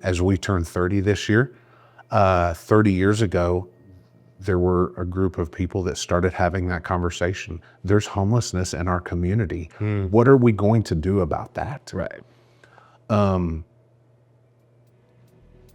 as we turn 30 this year. 30 years ago, there were a group of people that started having that conversation. There's homelessness in our community. What are we going to do about that? Right.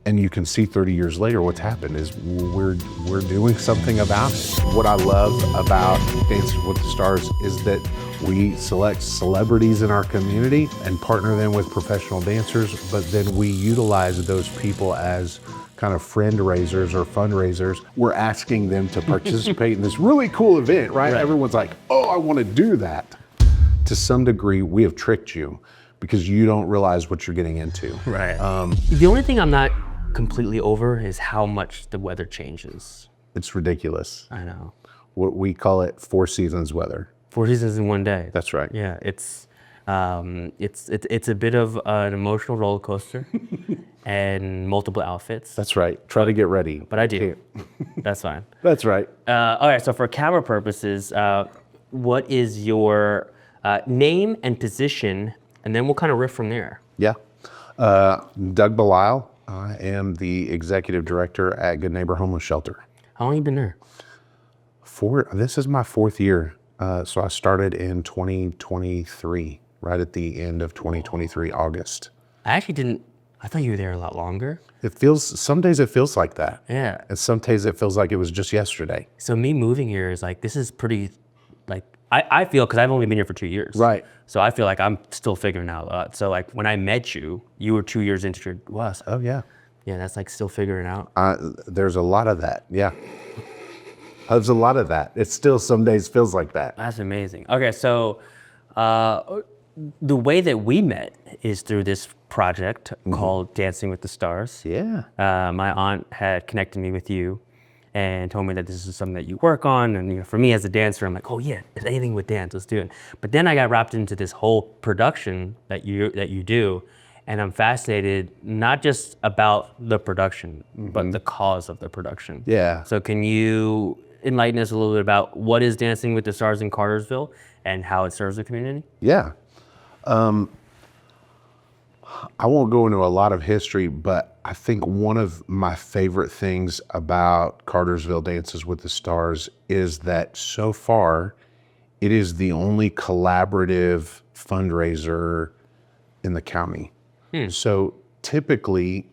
And you can see 30 years later what's happened is we're doing something about it. What I love about Dancing with the Stars is that we select celebrities in our community and partner them with professional dancers, but then we utilize those people as kind of friend raisers or fundraisers. We're asking them to participate in this really cool event, right? Everyone's like, oh, I want to do that. To some degree, we have tricked you because you don't realize what you're getting into. Right. The only thing I'm not completely over is how much the weather changes. It's ridiculous. I know. We call it 4 seasons weather. 4 seasons in one day. That's right. Yeah, it's a bit of an emotional roller coaster and multiple outfits. That's right. Try to get ready. But I do. That's fine. That's right. All right, so for camera purposes, what is your name and position, and then we'll kind of riff from there. Yeah. Doug Belisle. I am the executive director at Good Neighbor Homeless Shelter. How long have you been there? This is my 4th year. So I started in 2023, right at the end of 2023, August. I thought you were there a lot longer. Some days it feels like that. Yeah. And some days it feels like it was just yesterday. So me moving here is like, this is pretty, like, I feel, because I've only been here for 2 years. Right. So I feel like I'm still figuring out a lot. So like when I met you, you were 2 years into your, wow. Oh yeah. Yeah, that's like still figuring out. There's a lot of that, yeah. There's a lot of that. It still some days feels like that. That's amazing. Okay, so the way that we met is through this project called Dancing with the Stars. Yeah. My aunt had connected me with you and told me that this is something that you work on. And for me as a dancer, I'm like, oh yeah, if anything with dance, let's do it. But then I got wrapped into this whole production that you do. And I'm fascinated, not just about the production, but the cause of the production. Yeah. So can you enlighten us a little bit about what is Dancing with the Stars in Cartersville and how it serves the community? Yeah. I won't go into a lot of history, but I think one of my favorite things about Cartersville Dances with the Stars is that so far, it is the only collaborative fundraiser in the county. So typically,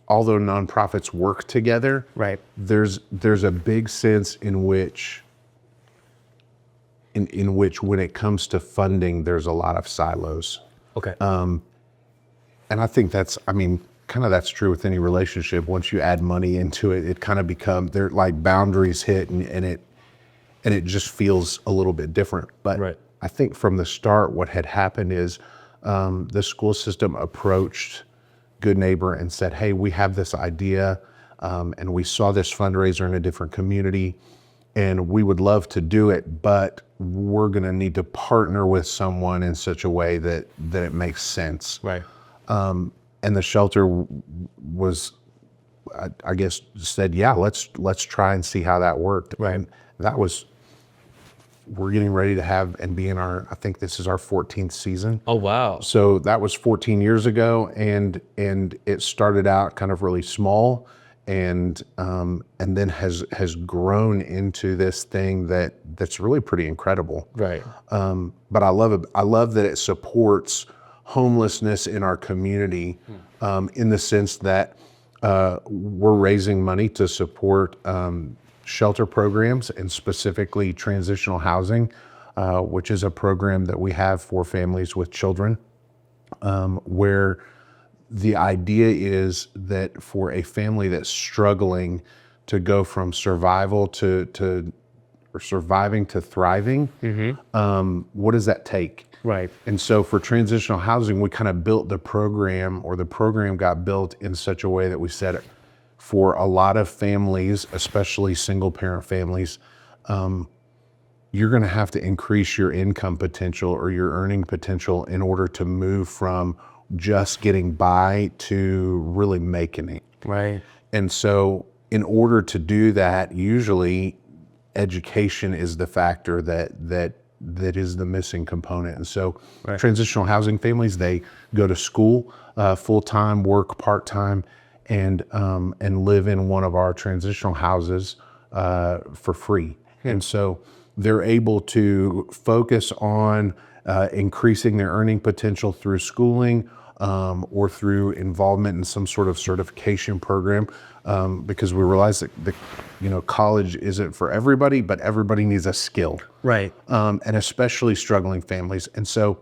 although nonprofits work together, right, there's a big sense in which when it comes to funding, there's a lot of silos. Okay. And I think that's true with any relationship. Once you add money into it, it kind of becomes, they're like boundaries hit and it just feels a little bit different. But right. I think from the start, what had happened is the school system approached Good Neighbor and said, hey, we have this idea and we saw this fundraiser in a different community and we would love to do it, but we're gonna need to partner with someone in such a way that it makes sense. Right. And the shelter was, I guess, said, yeah, let's try and see how that worked. Right. And that was, we're getting ready to have and be in I think this is our 14th season. Oh, wow. So that was 14 years ago, and it started out kind of really small, and then has grown into this thing that's really pretty incredible. Right. But I love it. I love that it supports homelessness in our community, in the sense that we're raising money to support shelter programs and specifically transitional housing, which is a program that we have for families with children, where the idea is that for a family that's struggling to go from survival or surviving to thriving, what does that take? Right. And so for transitional housing, we kind of built the program, or the program got built in such a way that we said for a lot of families, especially single parent families, you're gonna have to increase your income potential or your earning potential in order to move from just getting by to really making it. Right. And so in order to do that, usually education is the factor that is the missing component. And so Right. transitional housing families, they go to school full-time, work part-time, and live in one of our transitional houses for free. And so they're able to focus on increasing their earning potential through schooling, or through involvement in some sort of certification program, because we realize that college isn't for everybody, but everybody needs a skill, Right. and especially struggling families. And so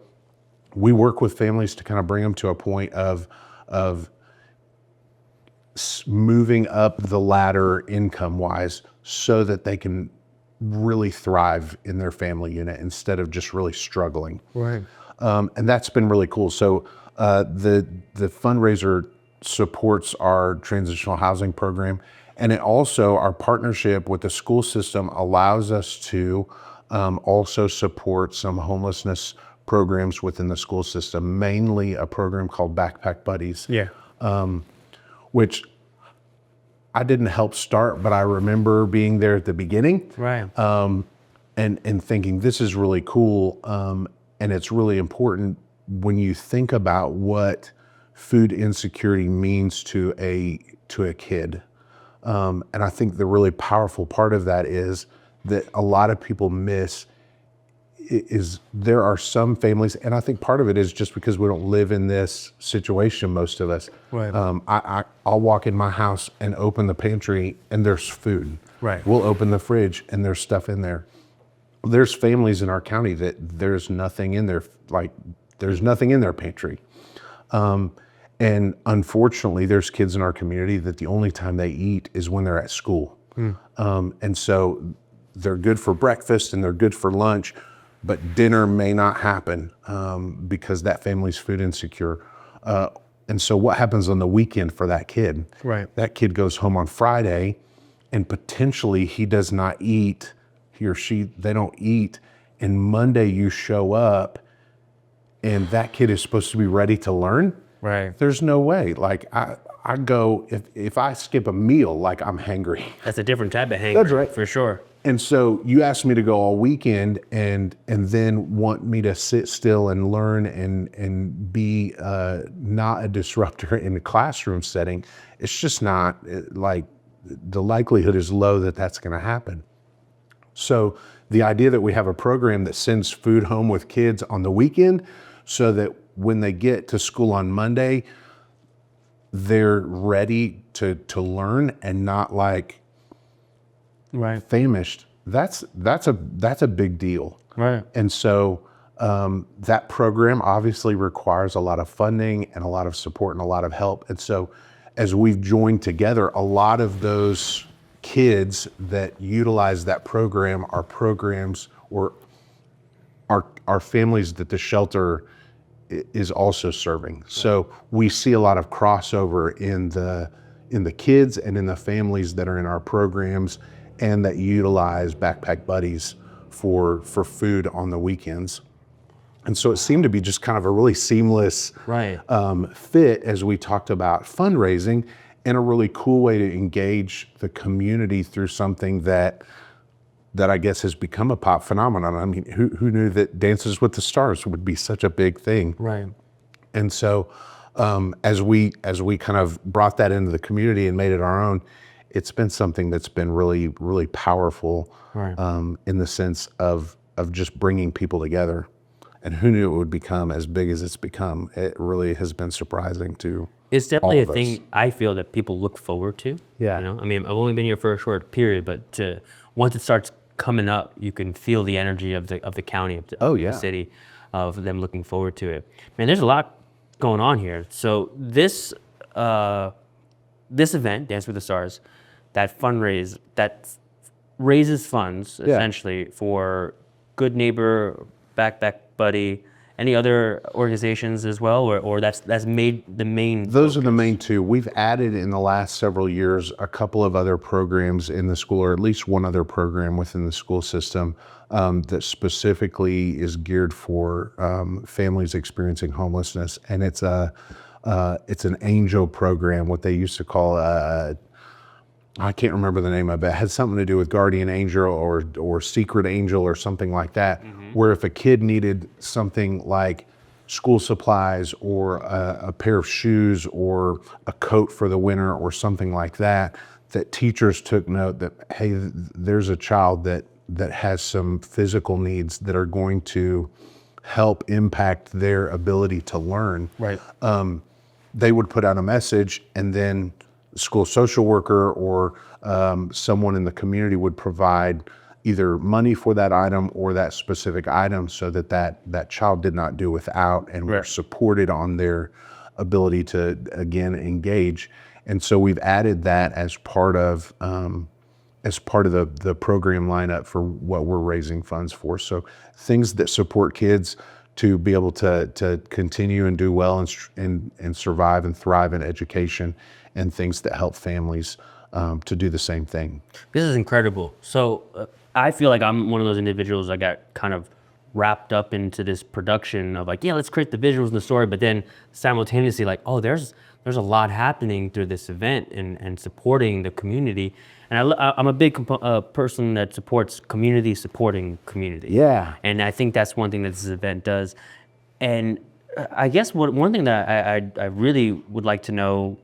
we work with families to kind of bring them to a point of moving up the ladder income-wise, so that they can really thrive in their family unit instead of just really struggling. Right. And that's been really cool. So the fundraiser supports our transitional housing program, and it also, our partnership with the school system allows us to also support some homelessness programs within the school system, mainly a program called Backpack Buddies, Yeah. which I didn't help start, but I remember being there at the beginning. Right. And thinking this is really cool, and it's really important when you think about what food insecurity means to a kid. And I think the really powerful part of that is that a lot of people miss is there are some families, and I think part of it is just because we don't live in this situation, most of us. Right. I'll walk in my house and open the pantry and there's food. Right. We'll open the fridge and there's stuff in there. There's families in our county that there's nothing in their pantry. And unfortunately, there's kids in our community that the only time they eat is when they're at school. And so they're good for breakfast and they're good for lunch, but dinner may not happen because that family's food insecure. And so what happens on the weekend for that kid? Right. That kid goes home on Friday and potentially he does not eat, he or she, they don't eat. And Monday you show up and that kid is supposed to be ready to learn. Right. There's no way. Like I go, if I skip a meal, like I'm hangry. That's a different type of hang. That's right. For sure. And so you asked me to go all weekend and then want me to sit still and learn and be not a disruptor in the classroom setting. It's just not, like, the likelihood is low that that's going to happen. So the idea that we have a program that sends food home with kids on the weekend so that when they get to school on Monday, they're ready to learn and not like Right. famished, that's a big deal. Right. And so that program obviously requires a lot of funding and a lot of support and a lot of help. And so as we've joined together, a lot of those kids that utilize that program are programs or are families that the shelter is also serving. So we see a lot of crossover in the kids and in the families that are in our programs and that utilize Backpack Buddies for food on the weekends. And so it seemed to be just kind of a really seamless Right. fit as we talked about fundraising, and a really cool way to engage the community through something that I guess has become a pop phenomenon. I mean, who knew that Dances with the Stars would be such a big thing? Right. And so as we kind of brought that into the community and made it our own, it's been something that's been really, really powerful. Right. In the sense of just bringing people together. And who knew it would become as big as it's become? It really has been surprising to It's definitely all a of thing us. I feel that people look forward to. Yeah. You know, I mean, I've only been here for a short period, but once it starts coming up, you can feel the energy of the county, of Oh, the yeah. city, of them looking forward to it. Man, there's a lot going on here. So this event, Dance with the Stars, that raises funds Yeah. essentially for Good Neighbor, Backpack Buddy, any other organizations as well, or that's made the main. Those are the main two. We've added in the last several years a couple of other programs in the school, or at least one other program within the school system that specifically is geared for families experiencing homelessness. And it's an angel program, what they used to call I can't remember the name of it. It had something to do with guardian angel or secret angel or something like that, where if a kid needed something like school supplies or a pair of shoes or a coat for the winter or something like that, that teachers took note that, hey, there's a child that has some physical needs that are going to help impact their ability to learn. Right. They would put out a message, and then school social worker or someone in the community would provide either money for that item or that specific item so that child did not do without and were supported on their ability to, again, engage. And so we've added that as part of the program lineup for what we're raising funds for. So things that support kids to be able to continue and do well and survive and thrive in education, and things that help families to do the same thing. This is incredible. So I feel like I'm one of those individuals that got kind of wrapped up into this production of like, yeah, let's create the visuals and the story, but then simultaneously like, oh, there's a lot happening through this event and supporting the community. And I'm a big person that supports community supporting community. Yeah. And I think that's one thing that this event does. And I guess one thing that I really would like to know,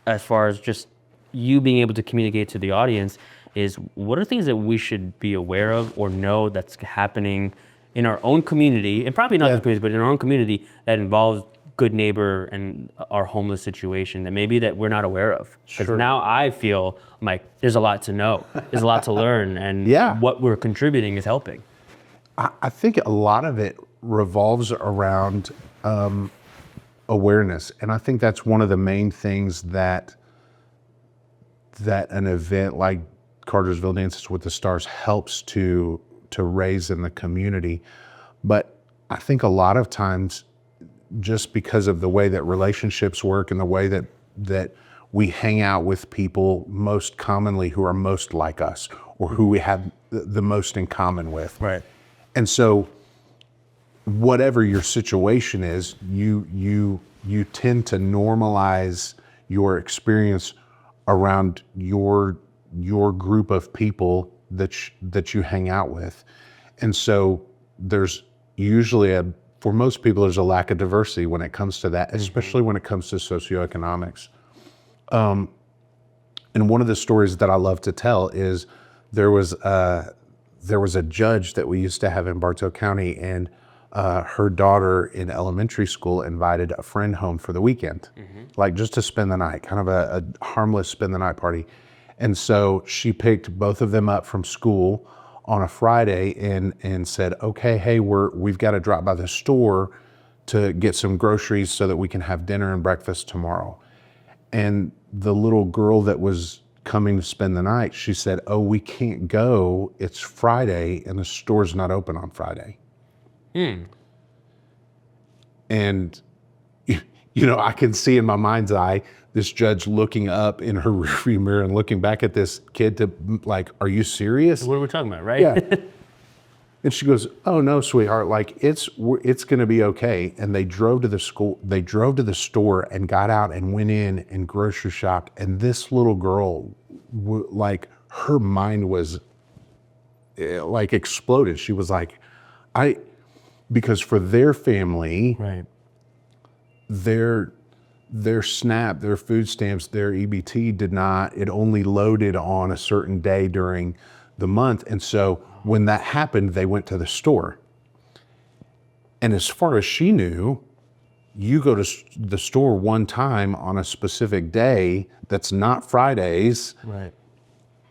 as far as just you being able to communicate to the audience, is what are things that we should be aware of or know that's happening in our own community, and probably not the community, but in our own community, that involves good neighbor and our homeless situation that maybe that we're not aware of. Because now I feel like there's a lot to know, there's a lot to learn, and what we're contributing is helping. I think a lot of it revolves around awareness, and I think that's one of the main things that an event like Cartersville Dances with the Stars helps to raise in the community. But I think a lot of times, just because of the way that relationships work and the way that we hang out with people most commonly who are most like us or who we have the most in common with. Right. And so whatever your situation is, you tend to normalize your experience around your group of people that you hang out with. And so there's usually for most people, there's a lack of diversity when it comes to that, especially when it comes to socioeconomics. And one of the stories that I love to tell is there was a judge that we used to have in Bartow County, and her daughter in elementary school invited a friend home for the weekend, like just to spend the night, kind of a harmless spend the night party. And so she picked both of them up from school on a Friday and said, okay, hey, we've got to drop by the store to get some groceries so that we can have dinner and breakfast tomorrow. And the little girl that was coming to spend the night, she said, oh, we can't go. It's Friday and the store's not open on Friday. And, I can see in my mind's eye this judge looking up in her rearview mirror and looking back at this kid to like, are you serious? What are we talking about, right? Yeah. And she goes, oh no, sweetheart, like it's going to be okay. And they drove to the school, they drove to the store and got out and went in and grocery shopped. And this little girl, like her mind was like exploded. She was like, because for their family, Right. their SNAP, their food stamps, their EBT it only loaded on a certain day during the month. And so when that happened, they went to the store. And as far as she knew, you go to the store one time on a specific day that's not Fridays. Right.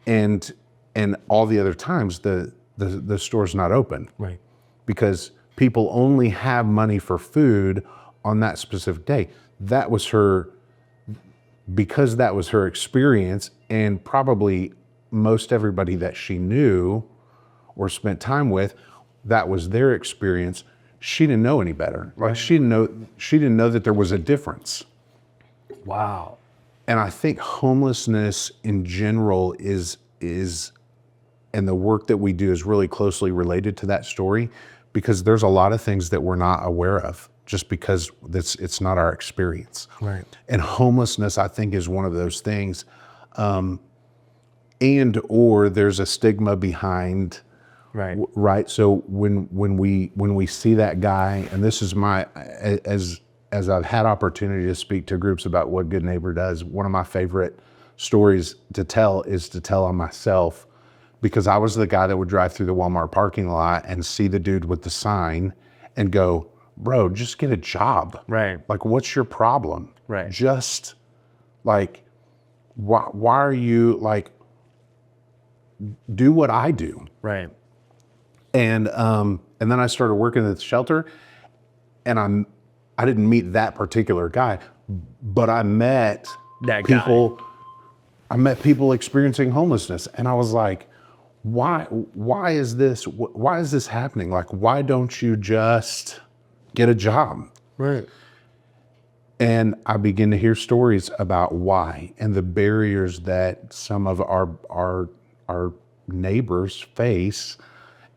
And all the other times the store's not open. Right. Because people only have money for food on that specific day. Because that was her experience, and probably most everybody that she knew or spent time with, that was their experience. She didn't know any better. Like she didn't know that there was a difference. Wow. And I think homelessness in general is and the work that we do is really closely related to that story, because there's a lot of things that we're not aware of just because it's not our experience. Right. And homelessness, I think, is one of those things. and or there's a stigma behind, Right. right? So when we see that guy, and this is as I've had opportunity to speak to groups about what Good Neighbor does, one of my favorite stories to tell is to tell on myself, because I was the guy that would drive through the Walmart parking lot and see the dude with the sign and go, bro, just get a job. Right. Like, what's your problem? Right. Just like, why are you like, do what I do. Right. And then I started working at the shelter, and I didn't meet that particular guy, but I met That guy. people. I met people experiencing homelessness, and I was like, why is this happening? Like, why don't you just get a job? Right. And I begin to hear stories about why, and the barriers that some of our neighbors face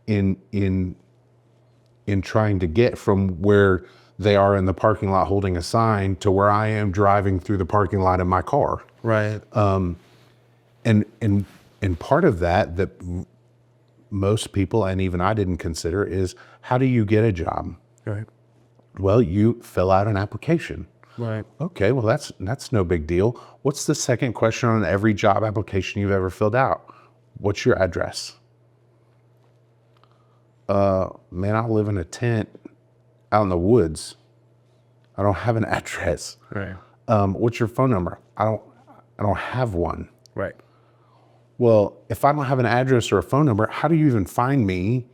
in trying to get from where they are in the parking lot holding a sign to where I am driving through the parking lot in my car. Right. And part of that most people, and even I didn't consider, is how do you get a job? Right. Well, you fill out an application. Right. Okay, well that's no big deal. What's the second question on every job application you've ever filled out? What's your address? Man, I live in a tent out in the woods. I don't have an address. Right. What's your phone number? I don't have one. Right. Well, if I don't have an address or a phone number, how do you even find me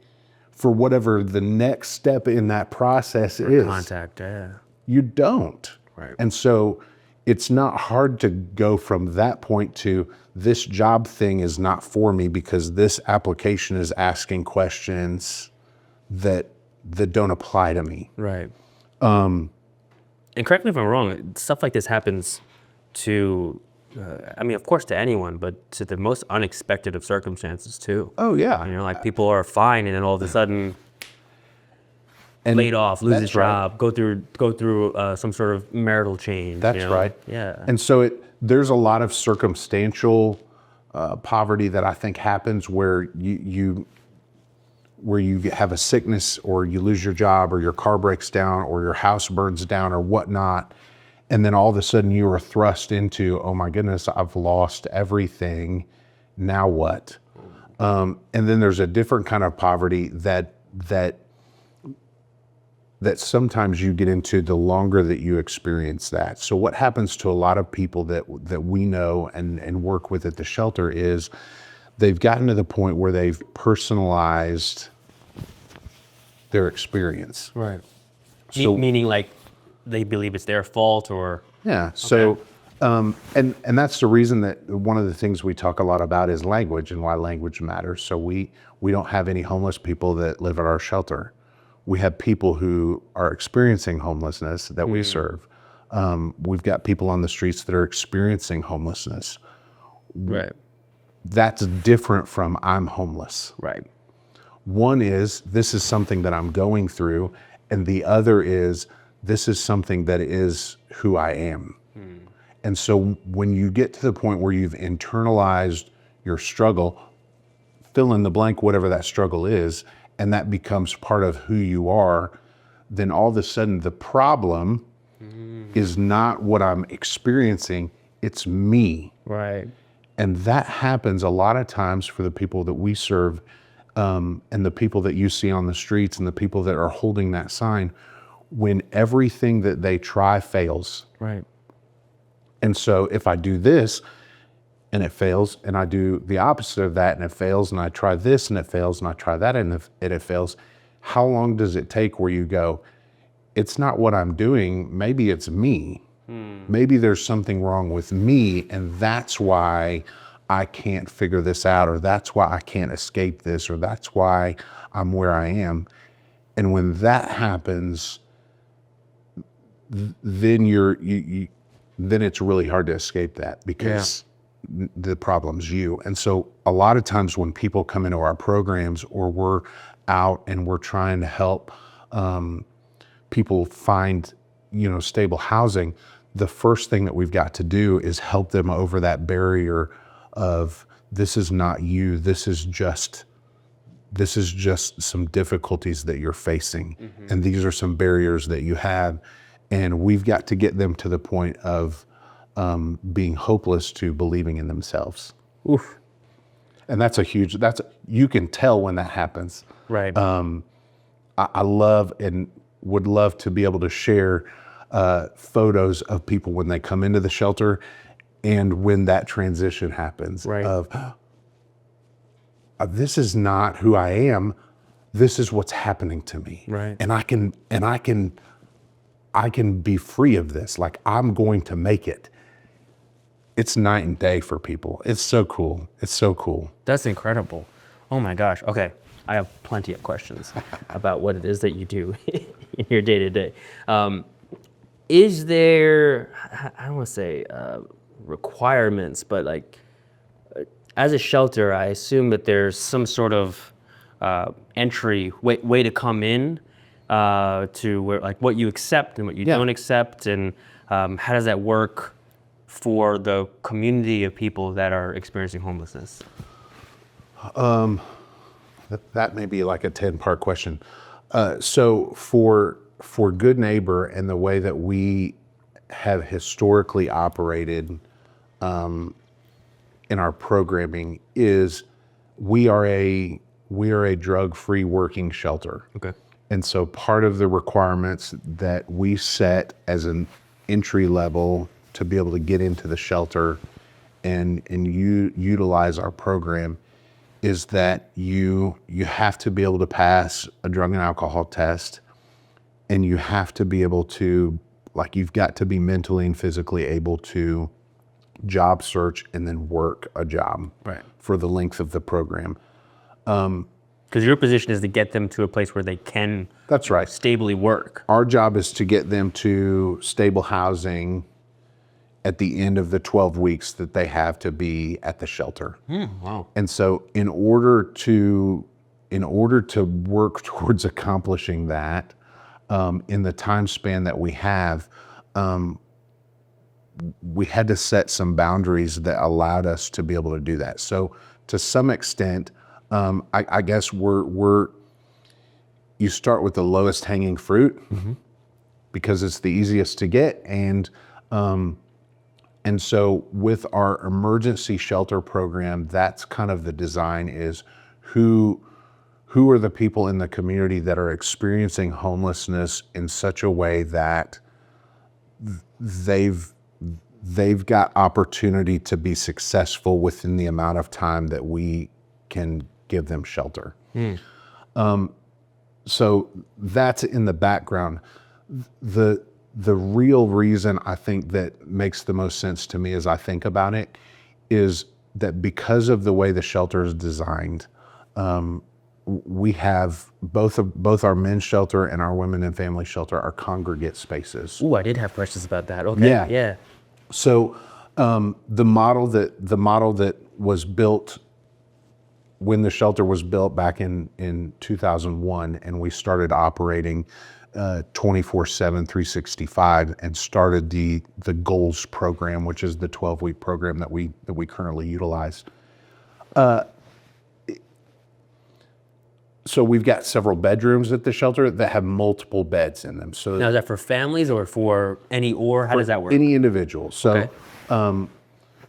for whatever the next step in that process is? Contact. Yeah. You don't. Right. And so it's not hard to go from that point to this job thing is not for me because this application is asking questions that don't apply to me. Right. And correct me if I'm wrong, stuff like this happens to, I mean, of course to anyone, but to the most unexpected of circumstances too. Oh yeah. You know, like people are fine and then all of a sudden And laid off, lose his that's right. job, go through some sort of marital change. That's you know? right. Yeah. And so there's a lot of circumstantial poverty that I think happens where you have a sickness or you lose your job or your car breaks down or your house burns down or whatnot. And then all of a sudden you are thrust into, oh my goodness, I've lost everything. Now what? And then there's a different kind of poverty that sometimes you get into the longer that you experience that. So what happens to a lot of people that we know and work with at the shelter is they've gotten to the point where they've personalized their experience. Right. So Meaning like they believe it's their fault or. yeah. So and that's the reason that one of the things we talk a lot about is language and why language matters. So we don't have any homeless people that live at our shelter. We have people who are experiencing homelessness that we serve. We've got people on the streets that are experiencing homelessness. Right. That's different from I'm homeless. Right. One is this is something that I'm going through, and the other is this is something that is who I am. And so when you get to the point where you've internalized your struggle, fill in the blank, whatever that struggle is, and that becomes part of who you are, then all of a sudden the problem is not what I'm experiencing, it's me. Right. And that happens a lot of times for the people that we serve, and the people that you see on the streets and the people that are holding that sign, when everything that they try fails. Right. And so if I do this and it fails, and I do the opposite of that and it fails, and I try this and it fails, and I try that and it fails, how long does it take where you go, it's not what I'm doing, maybe it's me. Maybe there's something wrong with me, and that's why I can't figure this out, or that's why I can't escape this, or that's why I'm where I am. And when that happens, then then it's really hard to escape that because the problem's you. And so a lot of times when people come into our programs or we're out and we're trying to help people find, stable housing, the first thing that we've got to do is help them over that barrier of this is not you, this is just some difficulties that you're facing, and these are some barriers that you have, and we've got to get them to the point of being hopeless to believing in themselves. Oof. And you can tell when that happens. Right. I love and would love to be able to share photos of people when they come into the shelter and when that transition happens Right. of this is not who I am, this is what's happening to me. Right. And I can be free of this. Like, I'm going to make it. It's night and day for people. It's so cool. It's so cool. That's incredible. Oh my gosh. Okay. I have plenty of questions about what it is that you do in your day to day. Is there, I don't want to say requirements, but like as a shelter, I assume that there's some sort of entry way to come in to where, like, what you accept and what you don't accept, and how does that work for the community of people that are experiencing homelessness? That may be like a 10-part question. So for Good Neighbor and the way that we have historically operated in our programming is we are a drug-free working shelter. Okay. And so part of the requirements that we set as an entry level to be able to get into the shelter and utilize our program is that you have to be able to pass a drug and alcohol test, and you have to be able to, like, you've got to be mentally and physically able to job search and then work a job for the length of the program. Because your position is to get them to a place where they can That's right. stably work. Our job is to get them to stable housing at the end of the 12 weeks that they have to be at the shelter. Wow. And so in order to work towards accomplishing that in the time span that we have, we had to set some boundaries that allowed us to be able to do that. So to some extent, I guess you start with the lowest hanging fruit because it's the easiest to get. And so with our emergency shelter program, that's kind of the design is who are the people in the community that are experiencing homelessness in such a way that they've got opportunity to be successful within the amount of time that we can give them shelter. So that's in the background. The real reason I think that makes the most sense to me as I think about it is that because of the way the shelter is designed, we have both our men's shelter and our women and family shelter are congregate spaces. Ooh, I did have questions about that. Okay. Yeah. So the model that was built when the shelter was built back in 2001, and we started operating 24/7, 365, and started the Goals program, which is the 12-week program that we currently utilize. So we've got several bedrooms at the shelter that have multiple beds in them. So Now, is that for families or for how does that work? any individual. So, Okay.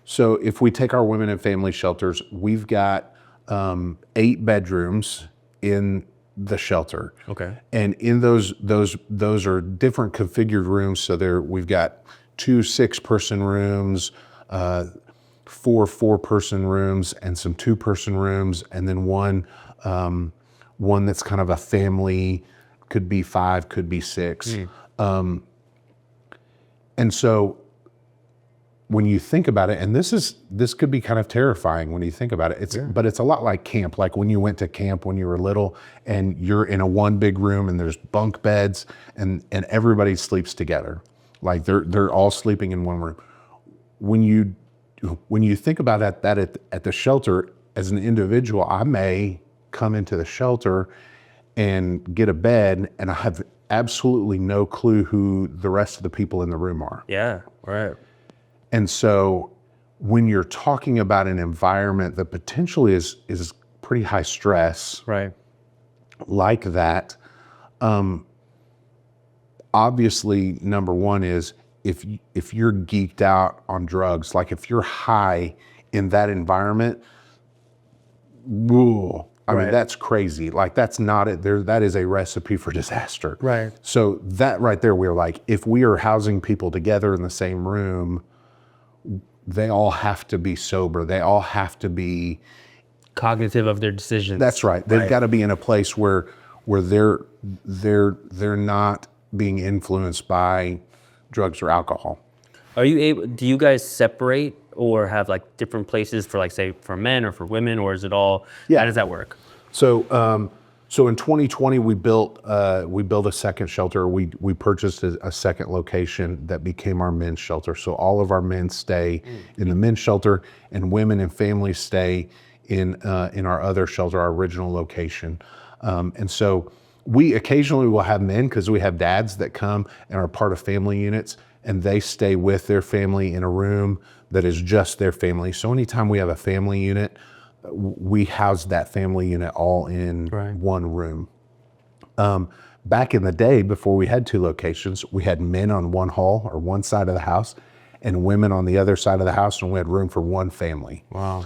So if we take our women and family shelters, we've got 8 bedrooms in the shelter. Okay. And in those are different configured rooms. So we've got 2 6-person rooms, 4 4-person rooms, and some 2-person rooms, and then one that's kind of a family, could be 5, could be 6. And so when you think about it, and this could be kind of terrifying when you think about it, but it's a lot like camp, like when you went to camp when you were little and you're in a one big room and there's bunk beds and everybody sleeps together. Like they're all sleeping in one room. When you think about that at the shelter as an individual, I may come into the shelter and get a bed and I have absolutely no clue who the rest of the people in the room are. Yeah. Right. And so when you're talking about an environment that potentially is pretty high stress Right. like that, obviously number one is if you're geeked out on drugs, like if you're high in that environment, whoa, I mean, Right. that's crazy. Like that's not it. That is a recipe for disaster. Right. So that right there, we're like, if we are housing people together in the same room, they all have to be sober. They all have to be. Cognitive of their decisions. That's right. They've Right. got to be in a place where they're not being influenced by drugs or alcohol. Do you guys separate or have like different places for like, say, for men or for women, or is it all, Yeah. how does that work? So in 2020 we built a second shelter. We purchased a second location that became our men's shelter. So all of our men stay in the men's shelter, and women and families stay in our other shelter, our original location. And so we occasionally will have men, because we have dads that come and are part of family units, and they stay with their family in a room that is just their family. So anytime we have a family unit, we house that family unit all in Right. one room. Back in the day, before we had two locations, we had men on one hall or one side of the house and women on the other side of the house, and we had room for one family. Wow.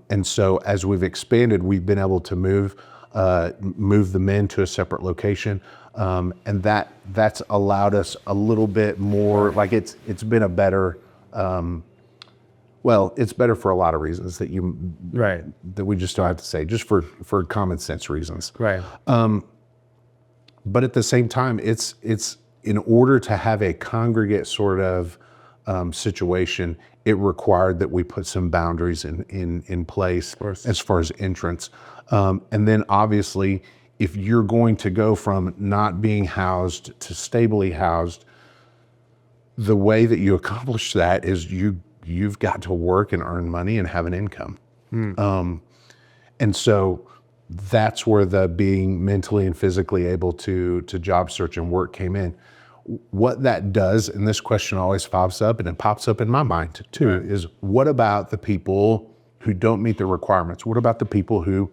And so as we've expanded, we've been able to move the men to a separate location. And that's allowed us a little bit more, like it's been a better, well, it's better for a lot of reasons Right. that we just don't have to say, just for common sense reasons. Right. But at the same time, it's in order to have a congregate sort of situation, it required that we put some boundaries in place as far as entrance. And then obviously, if you're going to go from not being housed to stably housed, the way that you accomplish that is you've got to work and earn money and have an income. And so that's where the being mentally and physically able to job search and work came in. What that does, and this question always pops up, and it pops up in my mind too, Right. is what about the people who don't meet the requirements? What about the people who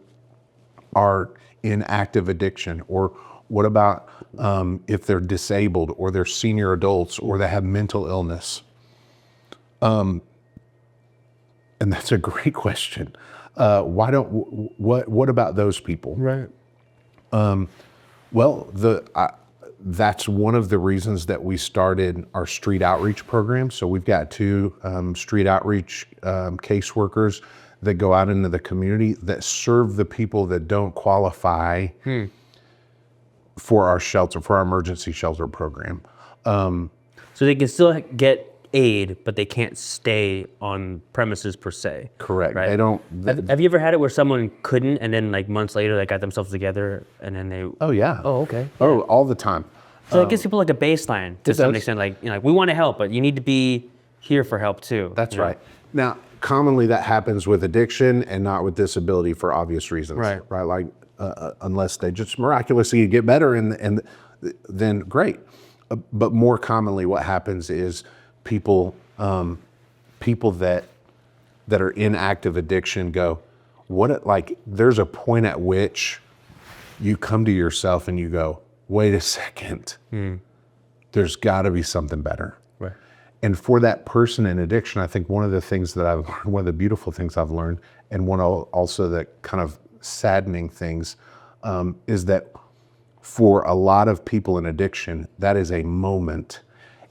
are in active addiction? Or what about if they're disabled, or they're senior adults, or they have mental illness? And that's a great question. What about those people? Right. Well, that's one of the reasons that we started our street outreach program. So we've got two street outreach caseworkers that go out into the community that serve the people that don't qualify for our shelter, for our emergency shelter program. So they can still get aid, but they can't stay on premises per se. Correct. Right? They don't. Have you ever had it where someone couldn't, and then like months later they got themselves together, and then they? Oh yeah. Oh, okay. Oh, all the time. So it gives people like a baseline to some does. extent. Like, like we want to help, but you need to be here for help too. That's right. Now, commonly that happens with addiction and not with disability for obvious reasons. Right. Right. Like unless they just miraculously get better, and then great. But more commonly, what happens is people that are in active addiction go, like there's a point at which you come to yourself and you go, wait a second, there's got to be something better. Right. And for that person in addiction, I think one of the beautiful things I've learned, and one also the kind of saddening things, is that for a lot of people in addiction, that is a moment.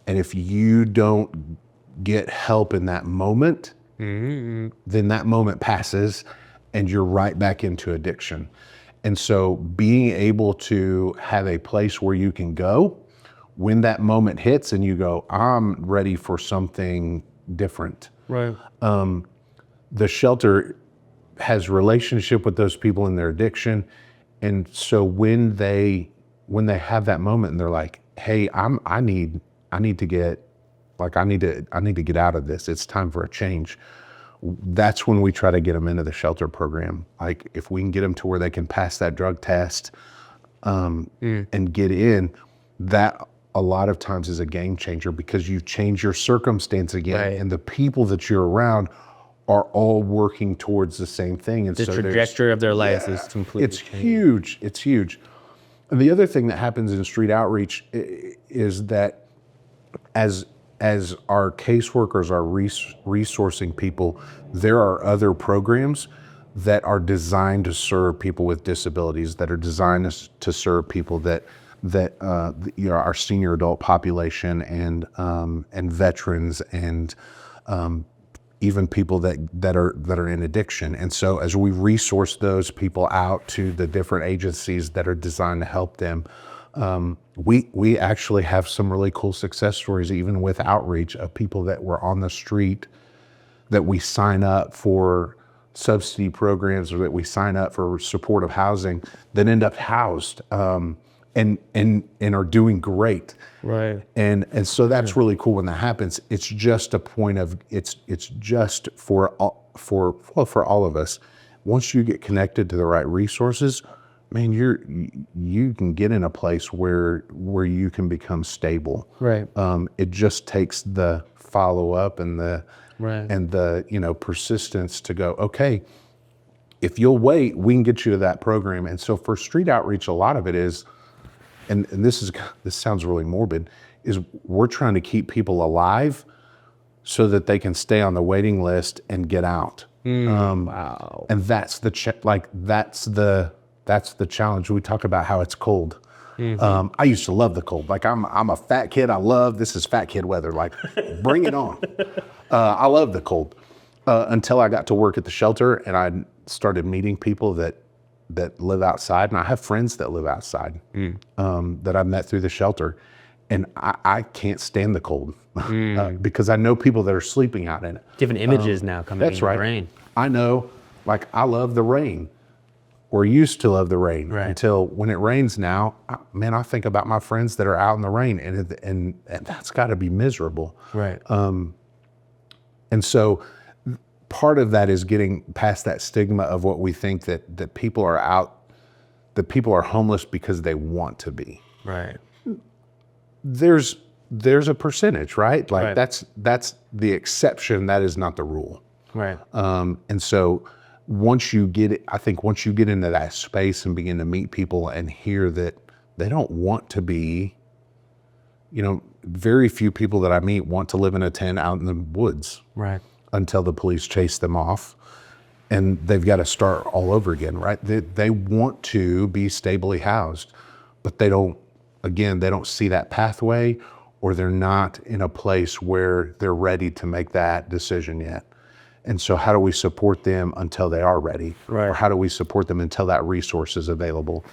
And if you don't get help in that moment, then that moment passes and you're right back into addiction. And so being able to have a place where you can go when that moment hits and you go, I'm ready for something different. Right. The shelter has relationship with those people in their addiction. And so when they have that moment and they're like, hey, I need to get out of this. It's time for a change. That's when we try to get them into the shelter program. Like if we can get them to where they can pass that drug test and get in, that a lot of times is a game changer because you change your circumstance again, Right. and the people that you're around are all working towards the same thing. And The so there's- trajectory of their lives is completely it's changed. huge. It's huge. And the other thing that happens in street outreach is that as our caseworkers are resourcing people, there are other programs that are designed to serve people with disabilities, that are designed to serve people that our senior adult population and veterans and even people that are in addiction. And so as we resource those people out to the different agencies that are designed to help them, we actually have some really cool success stories, even with outreach, of people that were on the street that we sign up for subsidy programs or that we sign up for supportive housing that end up housed and are doing great. Right. And so that's really cool when that happens. It's just a point of it's just for all of us. Once you get connected to the right resources, man, you can get in a place where you can become stable. Right. It just takes the follow up and the Right. persistence to go, okay, if you'll wait, we can get you to that program. And so for street outreach, a lot of it is, and this sounds really morbid, is we're trying to keep people alive so that they can stay on the waiting list and get out. Wow. And that's the challenge. We talk about how it's cold. I used to love the cold. Like I'm a fat kid. This is fat kid weather. Like bring it on. I love the cold until I got to work at the shelter and I started meeting people that live outside. And I have friends that live outside that I've met through the shelter. And I can't stand the cold because I know people that are sleeping out in it. Different images now coming That's in right. the rain. I know, like I love the rain, or used to love the rain, Right. until when it rains now, I think about my friends that are out in the rain, and that's got to be miserable. Right. And so part of that is getting past that stigma of what we think that people are homeless because they want to be. Right. There's a percentage, right? Like Right. that's the exception. That is not the rule. Right. And so once you get into that space and begin to meet people and hear that they don't want to be, very few people that I meet want to live in a tent out in the woods Right. until the police chase them off and they've got to start all over again, right? They want to be stably housed, but they don't see that pathway, or they're not in a place where they're ready to make that decision yet. And so how do we support them until they are ready? Right. Or how do we support them until that resource is available?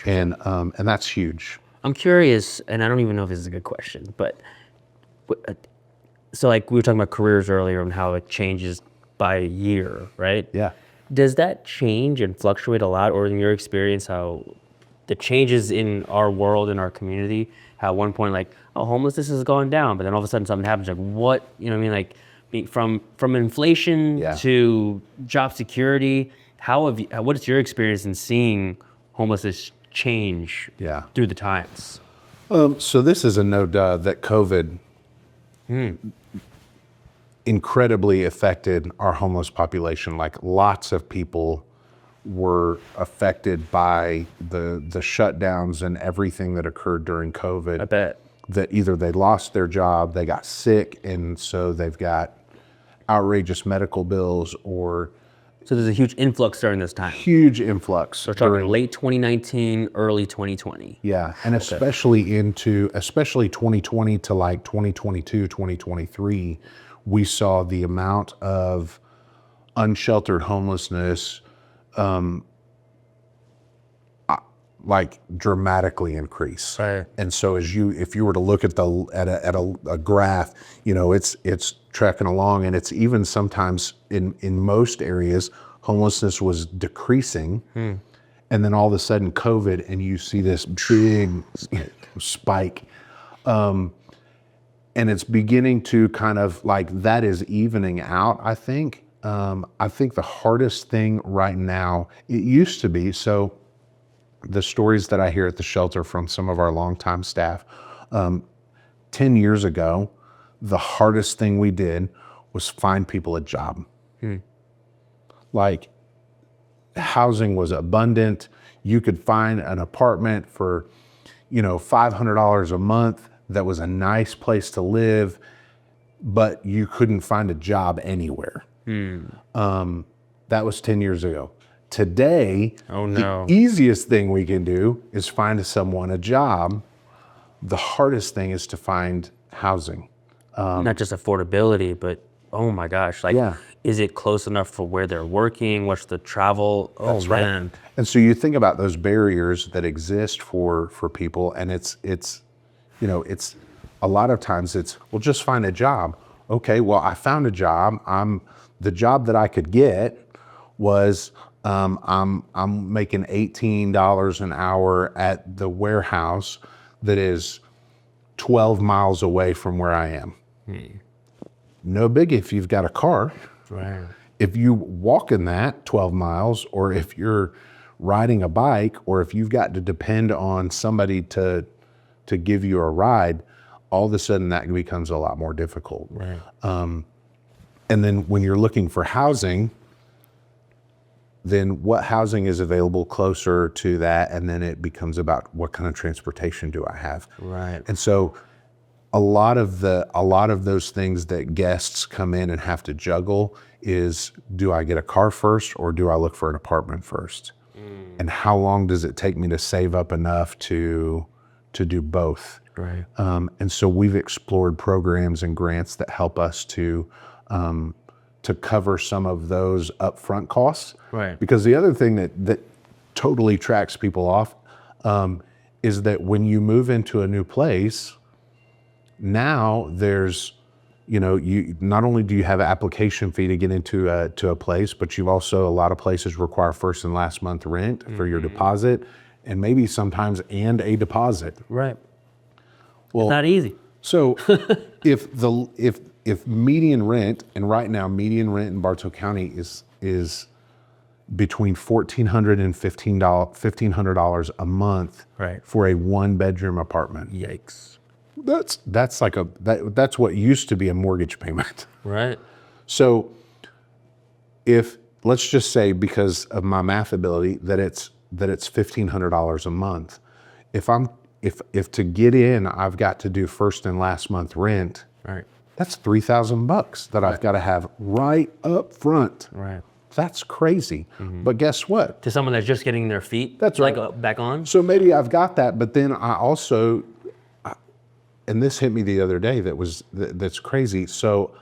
And that's huge. I'm curious, and I don't even know if this is a good question, but so like we were talking about careers earlier and how it changes by year, right? Yeah. Does that change and fluctuate a lot, or in your experience, how the changes in our world, in our community, how at one point like, oh, homelessness is going down, but then all of a sudden something happens, like what, like from inflation Yeah. to job security, what is your experience in seeing homelessness change Yeah. through the times? So this is a note that COVID incredibly affected our homeless population. Like lots of people were affected by the shutdowns and everything that occurred during COVID. I bet. That either they lost their job, they got sick, and so they've got outrageous medical bills, or So there's a huge influx during this time. huge influx. We're talking late 2019, early 2020. Yeah, and especially 2020 to like 2022, 2023, we saw the amount of unsheltered homelessness like dramatically increase. Right. And so if you were to look at a graph, it's tracking along, and it's even sometimes in most areas homelessness was decreasing. And then all of a sudden COVID, and you see this big spike. And it's beginning to kind of like that is evening out, I think. I think the hardest thing right now, it used to be, so the stories that I hear at the shelter from some of our longtime staff, 10 years ago, the hardest thing we did was find people a job. Like, housing was abundant. You could find an apartment for, $500 a month that was a nice place to live, but you couldn't find a job anywhere. That was 10 years ago. Today, the easiest thing we can do is find someone a job. The hardest thing is to find housing. Not just affordability, but oh my gosh, is it close enough for where they're working? What's the travel? Oh man. And so you think about those barriers that exist for people, and it's a lot of times it's, well, just find a job. Okay, well, I found a job. The job that I could get was I'm making $18 an hour at the warehouse that is 12 miles away from where I am. No big if you've got a car. Right. If you walk in that 12 miles, or if you're riding a bike, or if you've got to depend on somebody to give you a ride, all of a sudden that becomes a lot more difficult. Right. And then when you're looking for housing, then what housing is available closer to that? And then it becomes about what kind of transportation do I have? Right. And so a lot of those things that guests come in and have to juggle is, do I get a car first, or do I look for an apartment first? And how long does it take me to save up enough to do both? Right. And so we've explored programs and grants that help us to cover some of those upfront costs. Right. Because the other thing that totally tracks people off is that when you move into a new place, now there's, you not only do you have an application fee to get into a place, but you've also, a lot of places require first and last month rent for your deposit, and maybe sometimes a deposit. Right. Well, it's not easy. So if median rent, and right now median rent in Bartow County is between $1,400 and $1,500 a month, right, for a 1-bedroom apartment. Yikes. That's what used to be a mortgage payment. Right. So if, let's just say, because of my math ability, that it's $1,500 a month. If to get in, I've got to do first and last month rent. Right. That's $3,000 that I've got to have right up front. Right. That's crazy. But guess what? To someone that's just getting their feet, that's right, back on. So maybe I've got that, but then I also, and this hit me the other day, that's crazy. So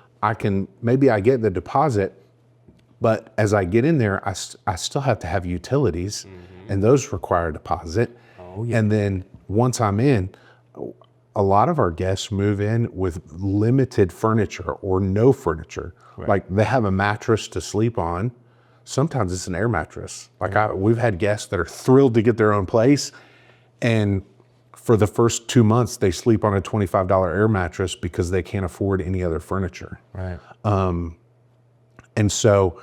maybe I get the deposit, but as I get in there, I still have to have utilities, and those require a deposit. Oh, yeah. And then once I'm in, a lot of our guests move in with limited furniture or no furniture. Right. Like, they have a mattress to sleep on. Sometimes it's an air mattress. We've had guests that are thrilled to get their own place, and for the first 2 months, they sleep on a $25 air mattress because they can't afford any other furniture. Right. And so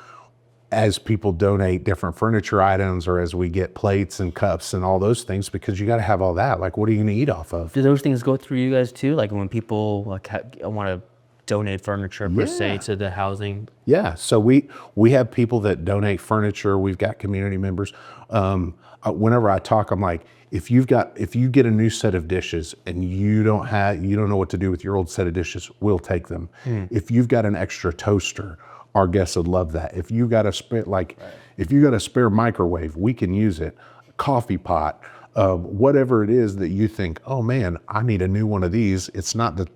as people donate different furniture items, or as we get plates and cups and all those things, because you got to have all that, like, what are you going to eat off of? Do those things go through you guys too? Like, when people want to donate furniture per se to the housing? Yeah, so we have people that donate furniture. We've got community members. Whenever I talk, I'm like, if you get a new set of dishes and you don't know what to do with your old set of dishes, we'll take them. If you've got an extra toaster, our guests would love that. If you got a spare microwave, we can use it. Coffee pot, whatever it is that you think, oh man, I need a new one of these. It's not that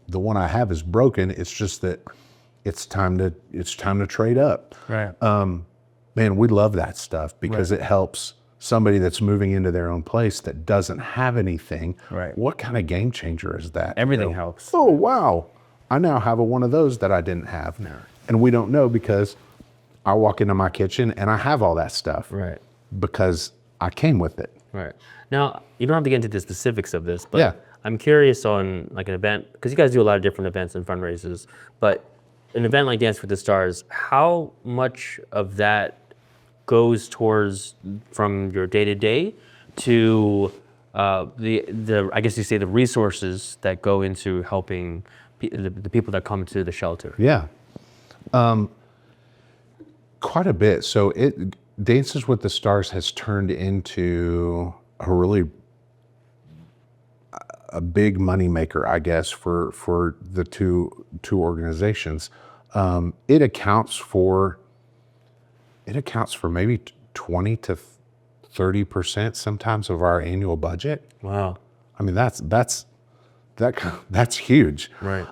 the one I have is broken. It's just that it's time to trade up. Right. Man, we love that stuff because it helps somebody that's moving into their own place that doesn't have anything. Right. What kind of game changer is that? Everything helps. Oh, wow. I now have one of those that I didn't have. No. And we don't know, because I walk into my kitchen and I have all that stuff. Right. Because I came with it. Right. Now, you don't have to get into the specifics of this, but yeah. I'm curious on, like, an event, because you guys do a lot of different events and fundraisers, but an event like Dance with the Stars, how much of that goes towards, from your day-to-day to the I guess you say the resources that go into helping the people that come to the shelter? Yeah, quite a bit. So Dances with the Stars has turned into a big moneymaker, I guess, for the two organizations. It accounts for maybe 20 to 30% sometimes of our annual budget. Wow. I mean, that's huge. Right.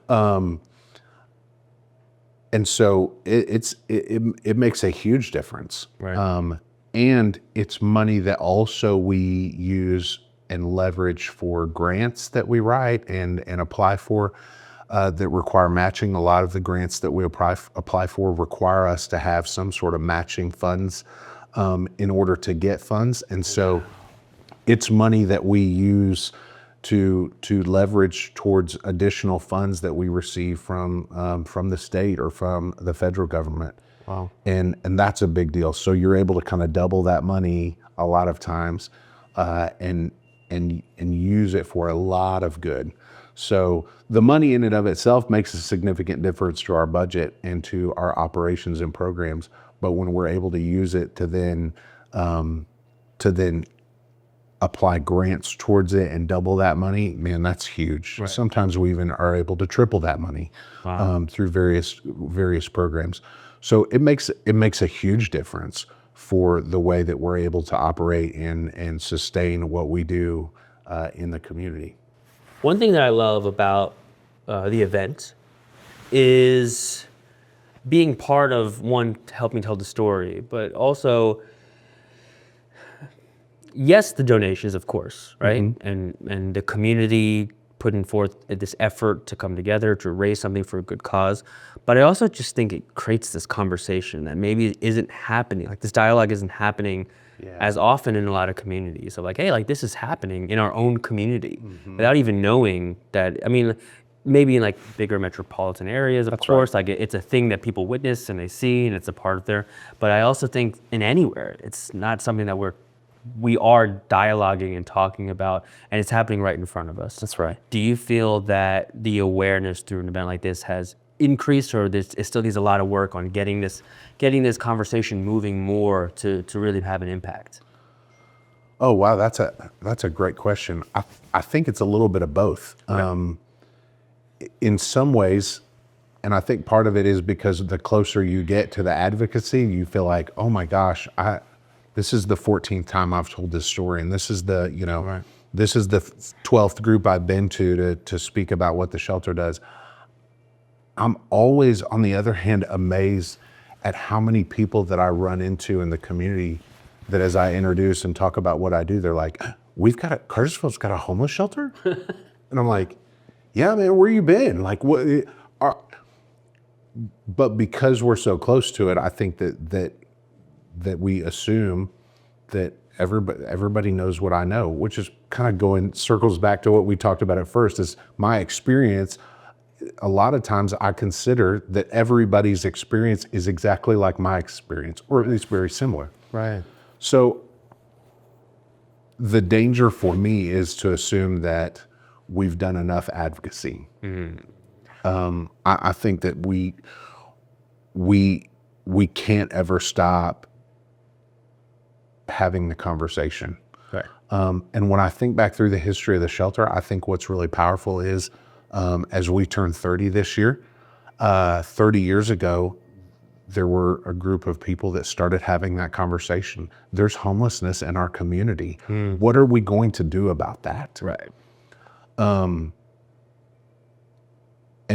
And so it makes a huge difference. Right. And it's money that also we use and leverage for grants that we write and apply for that require matching. A lot of the grants that we apply for require us to have some sort of matching funds in order to get funds. And so it's money that we use to leverage towards additional funds that we receive from the state or from the federal government. Wow. And that's a big deal. So you're able to kind of double that money a lot of times, and use it for a lot of good. So the money in and of itself makes a significant difference to our budget and to our operations and programs. But when we're able to use it to then apply grants towards it and double that money, man, that's huge. Right. Sometimes we even are able to triple that money. Wow. Through various programs. So it makes a huge difference for the way that we're able to operate and sustain what we do in the community. One thing that I love about the event is being part of, one, helping tell the story, but also, yes, the donations, of course, right? Mm-hmm. And the community putting forth this effort to come together to raise something for a good cause. But I also just think it creates this conversation that maybe isn't happening, like this dialogue isn't happening as often in a lot of communities. So like, hey, like this is happening in our own community without even knowing that. I mean, maybe in like bigger metropolitan areas, of course, like it's a thing that people witness and they see and it's a part of their, but I also think in anywhere, it's not something that we are dialoguing and talking about, and it's happening right in front of us. That's right. Do you feel that the awareness through an event like this has increased, or it still needs a lot of work on getting this conversation moving more to really have an impact? Oh wow, that's a great question. I think it's a little bit of both. Okay. In some ways, and I think part of it is because the closer you get to the advocacy, you feel like, oh my gosh, this is the 14th time I've told this story, and this is the this is the 12th group I've been to speak about what the shelter does. I'm always, on the other hand, amazed at how many people that I run into in the community that as I introduce and talk about what I do, they're like, Cartersville's got a homeless shelter? And I'm like, yeah, man, where you been? Like, what? But because we're so close to it, I think that we assume that everybody knows what I know, which is kind of circles back to what we talked about at first, is my experience. A lot of times I consider that everybody's experience is exactly like my experience, or at least very similar. Right. So the danger for me is to assume that we've done enough advocacy. Mm-hmm. I think that we can't ever stop having the conversation. Right. And when I think back through the history of the shelter, I think what's really powerful is as we turn 30 this year, 30 years ago, there were a group of people that started having that conversation. There's homelessness in our community. What are we going to do about that? Right. And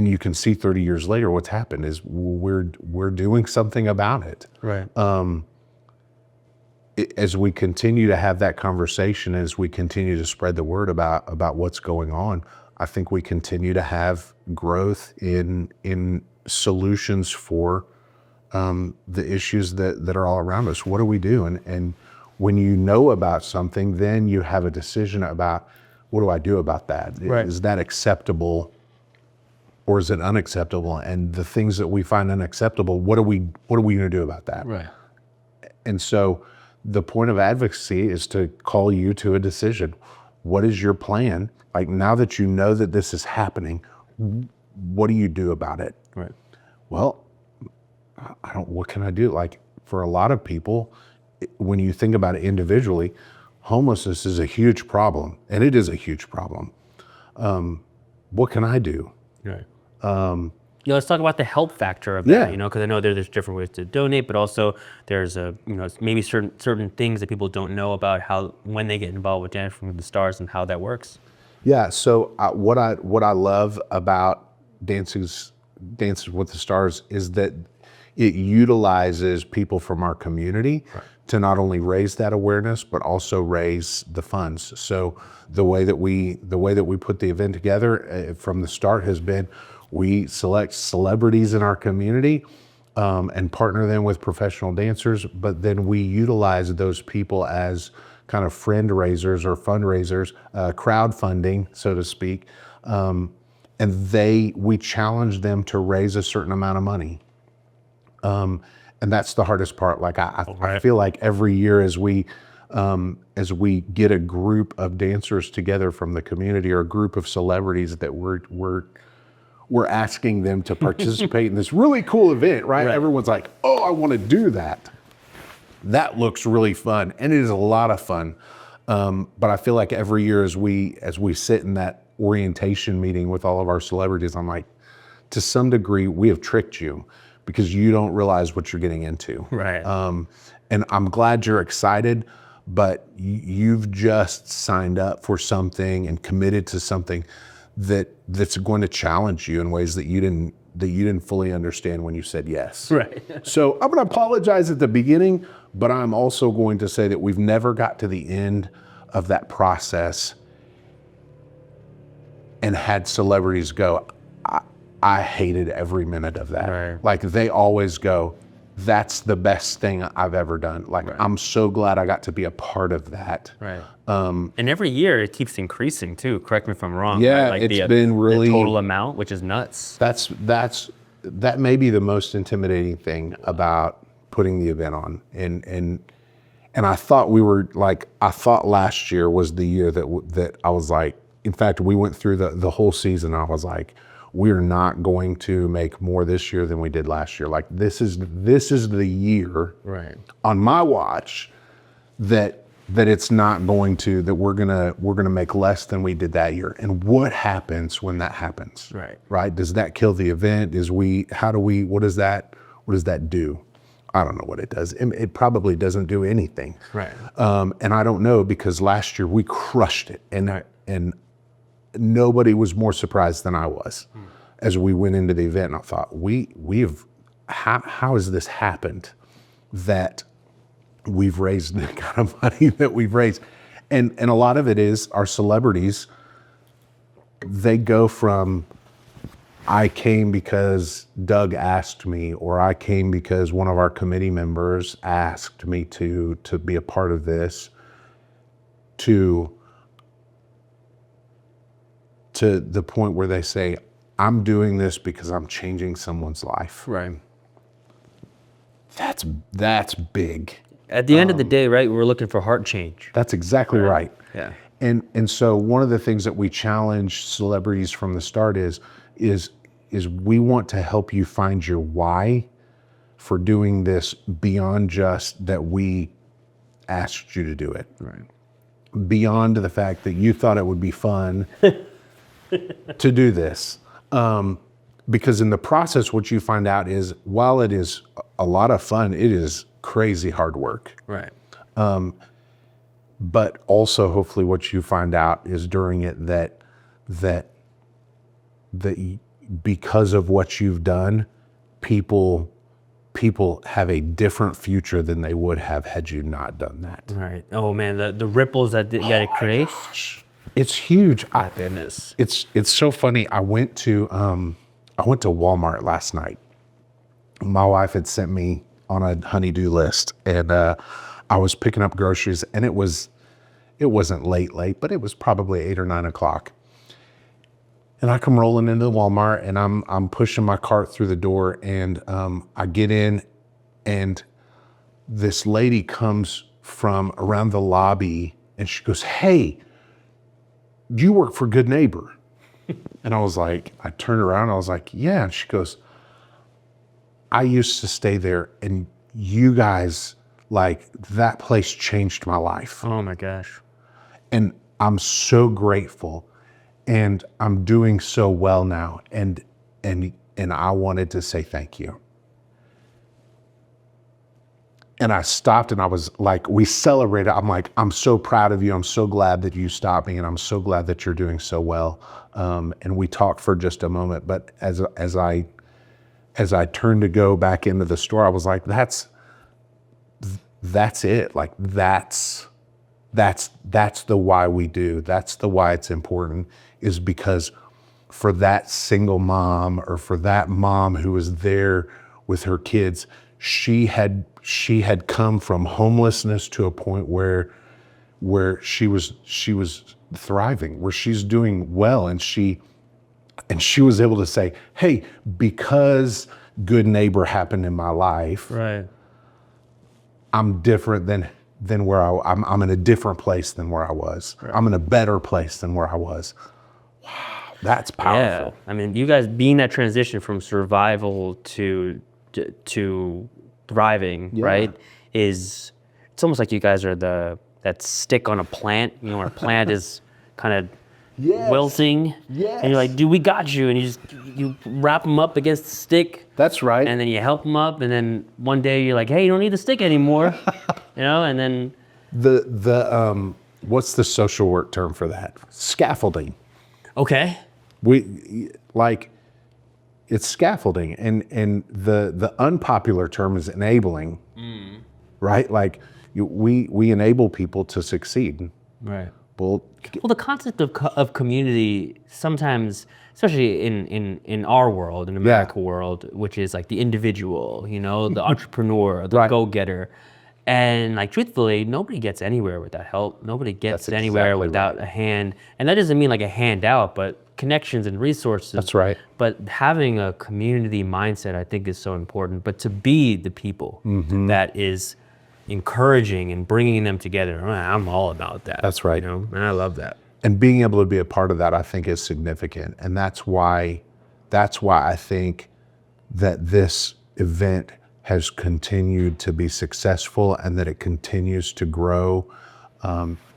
you can see 30 years later, what's happened is we're doing something about it. Right. As we continue to have that conversation, as we continue to spread the word about what's going on, I think we continue to have growth in solutions for the issues that are all around us. What do we do? And when you know about something, then you have a decision about, what do I do about that? Right. Is that acceptable or is it unacceptable? And the things that we find unacceptable, what are we going to do about that? Right. And so the point of advocacy is to call you to a decision. what is your plan? Like, now that you know that this is happening, what do you do about it? Right. Well, what can I do? Like, for a lot of people, when you think about it individually, homelessness is a huge problem, and it is a huge problem. What can I do? Right. Let's talk about the help factor of that, Yeah. because I know there's different ways to donate, but also there's maybe certain things that people don't know about when they get involved with Dancing with the Stars and how that works. Yeah. So what I love about Dances with the Stars is that it utilizes people from our community to not only raise that awareness, but also raise the funds. So the way that we put the event together from the start has been, we select celebrities in our community and partner them with professional dancers, but then we utilize those people as kind of friend raisers or fundraisers, crowdfunding, so to speak. And we challenge them to raise a certain amount of money. And that's the hardest part. Like, I feel like every year as we get a group of dancers together from the community, or a group of celebrities that we're asking them to participate in this really cool event, right? Everyone's like, oh, I want to do that. That looks really fun, and it is a lot of fun. But I feel like every year as we sit in that orientation meeting with all of our celebrities, I'm like, to some degree, we have tricked you, because you don't realize what you're getting into. Right. And I'm glad you're excited, but you've just signed up for something and committed to something that's going to challenge you in ways that you didn't fully understand when you said yes. Right. So I'm going to apologize at the beginning, but I'm also going to say that we've never got to the end of that process and had celebrities go, I hated every minute of that. Right. Like, they always go, that's the best thing I've ever done. Like, I'm so glad I got to be a part of that. Right. And every year it keeps increasing too. Correct me if I'm wrong. Yeah, right? Like it's been really, the total amount, which is nuts. That may be the most intimidating thing about putting the event on. And I thought I thought last year was the year that I was like, in fact, we went through the whole season. I was like, we're not going to make more this year than we did last year. Like, this is the year, right, on my watch, that it's not going to, that we're gonna make less than we did that year. And what happens when that happens? Right? Does that kill the event? What does that do? I don't know what it does. It probably doesn't do anything. Right. And I don't know, because last year we crushed it, and nobody was more surprised than I was as we went into the event. And I thought, how has this happened that we've raised the kind of money that we've raised? And a lot of it is our celebrities. They go from, I came because Doug asked me, or I came because one of our committee members asked me to be a part of this, to the point where they say, I'm doing this because I'm changing someone's life. Right. That's big. At the end of the day, right, we're looking for heart change. That's exactly right. Yeah. And so one of the things that we challenge celebrities from the start is we want to help you find your why for doing this, beyond just that we asked you to do it. Right. Beyond the fact that you thought it would be fun to do this. Because in the process, what you find out is, while it is a lot of fun, it is crazy hard work. Right. But also, hopefully, what you find out is during it that because of what you've done, people have a different future than they would have had you not done that. Right. Oh man, the ripples that it creates. Gosh, it's huge. Goodness. It's so funny. I went to Walmart last night. My wife had sent me on a honey-do list, and I was picking up groceries, and it wasn't late, but it was probably 8 or 9 o'clock. And I come rolling into the Walmart, and I'm pushing my cart through the door, and I get in, and this lady comes from around the lobby, and she goes, "Hey, you work for Good Neighbor. And I was like, I turned around, I was like, yeah. And she goes, I used to stay there, and you guys, like, that place changed my life. Oh my gosh. And I'm so grateful, and I'm doing so well now. And I wanted to say thank you. And I stopped, and I was like, we celebrated. I'm like, I'm so proud of you. I'm so glad that you stopped me, and I'm so glad that you're doing so well. And we talked for just a moment, but as I turned to go back into the store, I was like, that's it. Like, that's the why we do. That's the why it's important, is because for that single mom, or for that mom who was there with her kids, she had come from homelessness to a point where she was thriving, where she's doing well, and she was able to say, hey, because Good Neighbor happened in my life, Right. I'm different than where I'm in a different place than where I was. Right. I'm in a better place than where I was. Wow, that's powerful. Yeah. I mean, you guys being that transition from survival to thriving, right? It's almost like you guys are that stick on a plant, you know, where a plant is kind of wilting. Yes. And you're like, dude, we got you. And you wrap them up against the stick. That's right. And then you help them up. And then one day you're like, hey, you don't need the stick anymore. You know, and then. The what's the social work term for that? Scaffolding. Okay. It's scaffolding, and the unpopular term is enabling, right? Like, we enable people to succeed. Right. Well, the concept of community sometimes, especially in our world, in America world, which is like the individual, you know, the entrepreneur, the go-getter. And like, truthfully, nobody gets anywhere without help. Nobody gets anywhere without a hand. And that doesn't mean like a handout, but connections and resources. That's right. But having a community mindset, I think, is so important. But to be the people that is encouraging and bringing them together, I'm all about that. That's right. You know? And I love that. And being able to be a part of that, I think, is significant. And that's why I think that this event has continued to be successful, and that it continues to grow,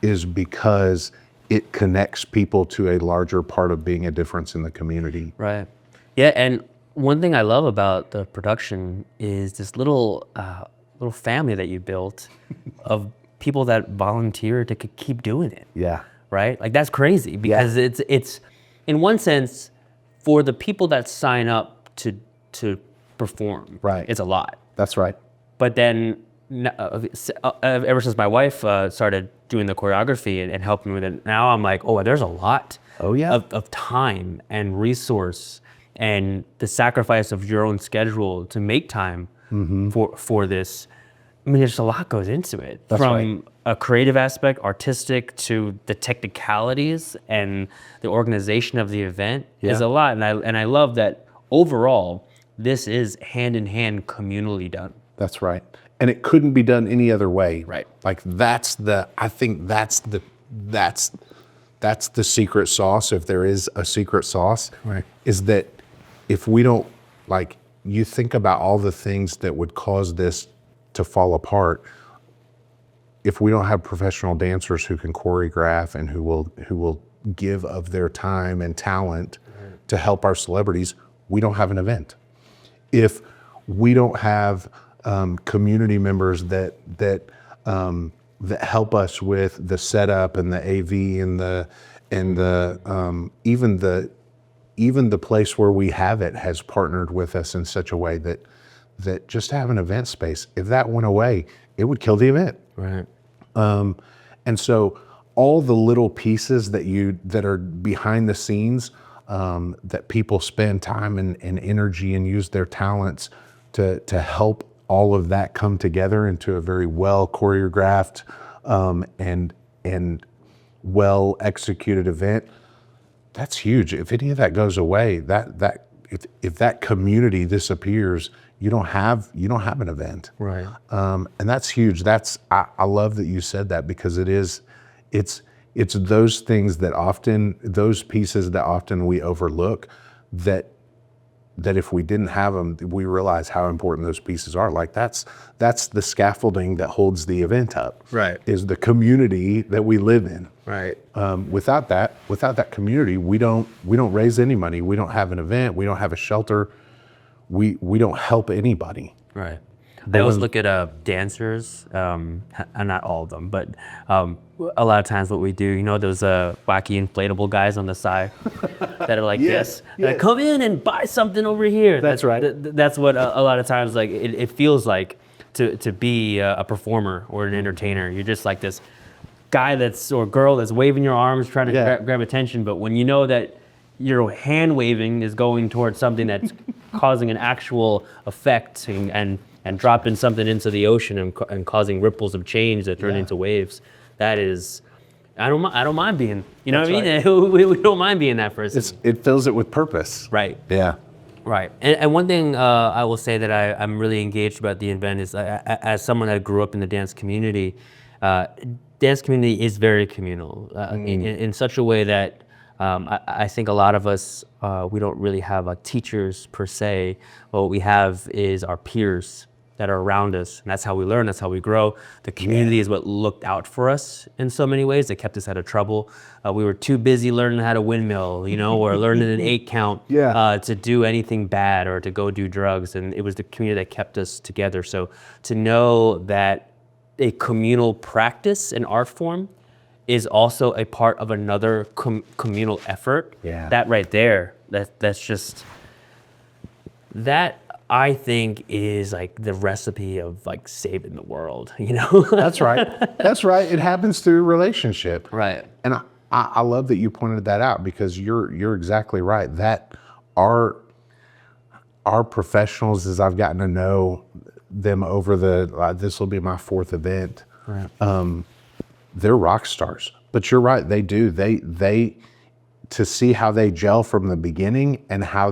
is because it connects people to a larger part of being a difference in the community. Right. Yeah, and one thing I love about the production is this little family that you built of people that volunteer to keep doing it. Yeah. Right? Like, that's crazy, because it's in one sense, for the people that sign up to perform, right, it's a lot. That's right. But then ever since my wife started doing the choreography and helping with it, now I'm like, oh, there's a lot of time and resource, and the sacrifice of your own schedule to make time for this. I mean, there's a lot goes into it. That's From right. a creative aspect, artistic, to the technicalities and the organization of the event is a lot. And I love that overall, this is hand-in-hand, communally done. That's right. And it couldn't be done any other way. Right. Like, I think that's the secret sauce, if there is a secret sauce, Right. is that if we don't, like, you think about all the things that would cause this to fall apart, if we don't have professional dancers who can choreograph and who will give of their time and talent to help our celebrities, we don't have an event. If we don't have community members that help us with the setup and the AV and even the place where we have it has partnered with us in such a way that just have an event space, if that went away, it would kill the event. Right. And so all the little pieces that are behind the scenes, that people spend time and energy and use their talents to help all of that come together into a very well choreographed and well executed event, that's huge. If any of that goes away, if that community disappears, you don't have an event. Right. And that's huge. I love that you said that, because it's it's those things that often, those pieces that often we overlook, that if we didn't have them, we realize how important those pieces are. Like that's the scaffolding that holds the event up. Right. Is the community that we live in. Right. Without that community, we don't raise any money. We don't have an event. We don't have a shelter. We don't help anybody. Right. I always look at dancers, not all of them, but a lot of times what we do, you know, those wacky inflatable guys on the side that are like this, that come in and buy something over here. That's right. That's what a lot of times like it feels like to be a performer or an entertainer. You're just like this guy or girl that's waving your arms trying to grab attention, but when you know that your hand waving is going towards something that's causing an actual effect and dropping something into the ocean and causing ripples of change that turn into waves. That is, I don't mind being, you know what I mean? We don't mind being that person. It fills it with purpose. Right. Yeah. Right. And one thing I will say that I'm really engaged about the event is as someone that grew up in the dance community is very communal in such a way that I think a lot of us, we don't really have teachers per se. What we have is our peers that are around us. And that's how we learn, that's how we grow. The community is what looked out for us in so many ways. It kept us out of trouble. We were too busy learning how to windmill, you know, or learning an 8 count to do anything bad or to go do drugs. And it was the community that kept us together. So to know that a communal practice and art form is also a part of another communal effort. Yeah. That right there, that's just, that I think is like the recipe of like saving the world, you know? That's right. That's right. It happens through relationship. Right. And I love that you pointed that out, because you're exactly right. That our professionals, as I've gotten to know them over this will be my 4th event. Right. They're rock stars, but you're right. They do. They to see how they gel from the beginning and how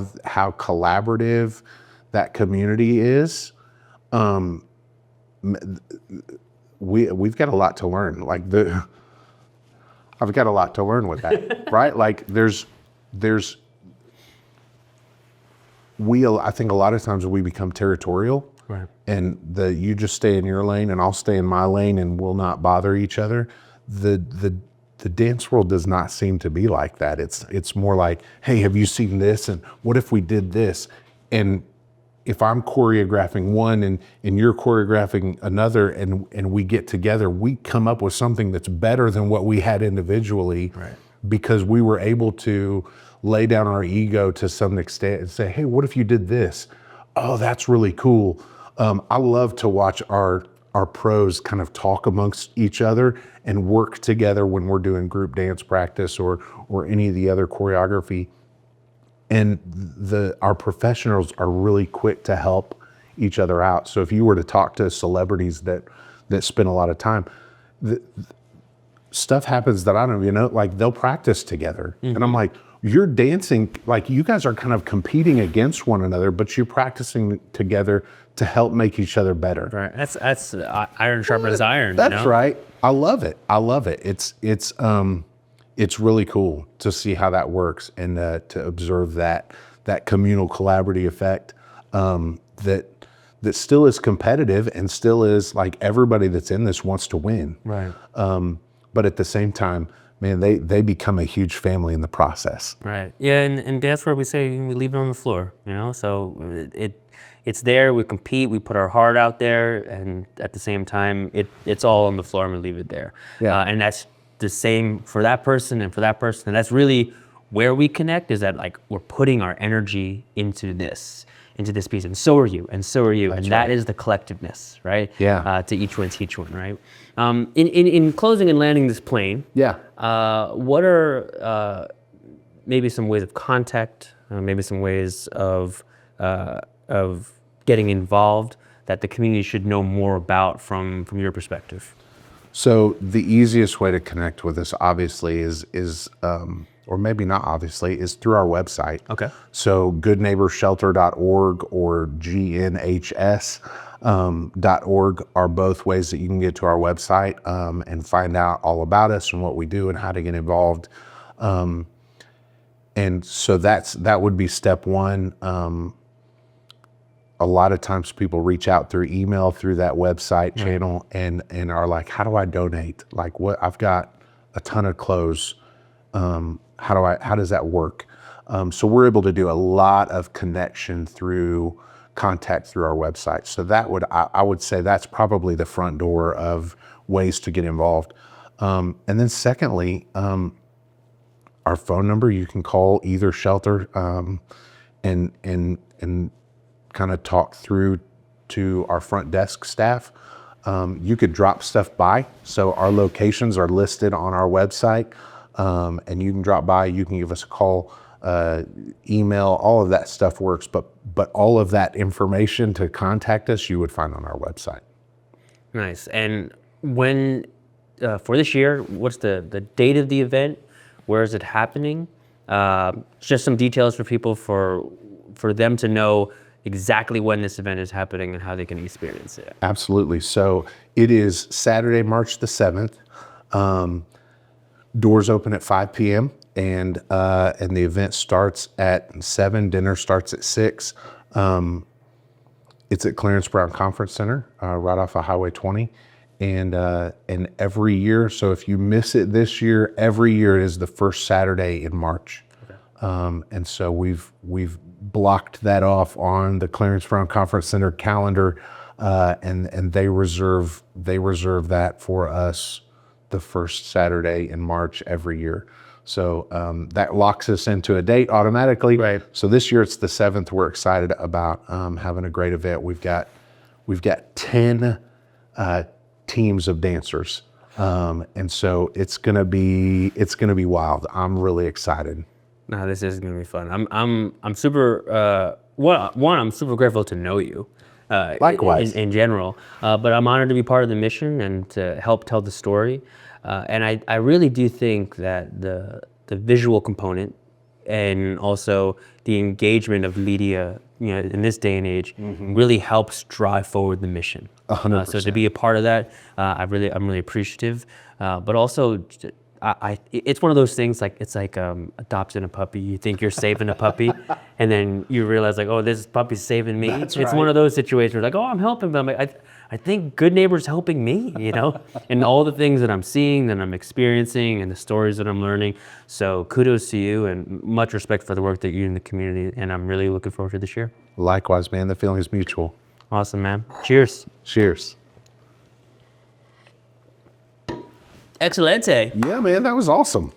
collaborative that community is. We've got a lot to learn. I've got a lot to learn with that, right? Like I think a lot of times we become territorial. Right. And you just stay in your lane and I'll stay in my lane and we'll not bother each other. The dance world does not seem to be like that. It's more like, hey, have you seen this? And what if we did this? And if I'm choreographing one and you're choreographing another and we get together, we come up with something that's better than what we had individually. Right. Because we were able to lay down our ego to some extent and say, hey, what if you did this? Oh, that's really cool. I love to watch our pros kind of talk amongst each other and work together when we're doing group dance practice or any of the other choreography. And our professionals are really quick to help each other out. So if you were to talk to celebrities that spend a lot of time, stuff happens that I don't even know, like they'll practice together. Mm-hmm. And I'm like, you're dancing, like you guys are kind of competing against one another, but you're practicing together to help make each other better. Right. That's iron sharpens iron. That's, you know? right. I love it. It's really cool to see how that works and to observe that communal collaborative effect that still is competitive and still is like everybody that's in this wants to win. Right. But at the same time, man, they become a huge family in the process. Right. Yeah, and that's where we say we leave it on the floor, you know? So it's there, we compete, we put our heart out there, and at the same time, it's all on the floor and we leave it there. Yeah. And that's the same for that person and for that person. And that's really where we connect, is that like we're putting our energy into this piece, and so are you, and so are you. That's and right. That is the collectiveness, right? Yeah. To each one teach one, right? In closing and landing this plane, yeah. What are maybe some ways of contact, maybe some ways of getting involved that the community should know more about from your perspective? So the easiest way to connect with us, obviously, is or maybe not obviously, is through our website. Okay. So goodneighborshelter.org or gnhs.org are both ways that you can get to our website and find out all about us and what we do and how to get involved. And so that would be step one. A lot of times people reach out through email through that website channel and are like, how do I donate? Like, what, I've got a ton of clothes. How does that work? So we're able to do a lot of connection through contact through our website. So I would say that's probably the front door of ways to get involved. And then secondly, our phone number, you can call either shelter and kind of talk through to our front desk staff. You could drop stuff by. So our locations are listed on our website, and you can drop by, you can give us a call, email, all of that stuff works, but all of that information to contact us, you would find on our website. Nice. And when, for this year, what's the date of the event? Where is it happening? Just some details for people for them to know exactly when this event is happening and how they can experience it. Absolutely. So it is Saturday, March the 7th. Doors open at 5 p.m. and the event starts at 7. Dinner starts at 6. It's at Clarence Brown Conference Center, right off of Highway 20. And every year, so if you miss it this year, every year it is the first Saturday in March. Okay. And so we've blocked that off on the Clarence Brown Conference Center calendar, and they reserve that for us the first Saturday in March every year. So that locks us into a date automatically. Right. So this year it's the 7th. We're excited about having a great event. We've got 10 teams of dancers, and so it's gonna be wild. I'm really excited. No, this is gonna be fun. I'm super I'm super grateful to know you. Likewise. In general, but I'm honored to be part of the mission and to help tell the story. And I really do think that the visual component and also the engagement of media, in this day and age, really helps drive forward the mission. 100%. So to be a part of that, I'm really appreciative. But also, it's one of those things it's like adopting a puppy. You think you're saving a puppy, and then you realize oh, this puppy's saving me. That's it's right. one of those situations where oh, I'm helping them. I think Good Neighbor's helping me, and all the things that I'm seeing, that I'm experiencing, and the stories that I'm learning. So kudos to you, and much respect for the work that you do in the community. And I'm really looking forward to this year. Likewise, man. The feeling is mutual. Awesome, man. Cheers. Cheers. Excelente. Yeah, man. That was awesome.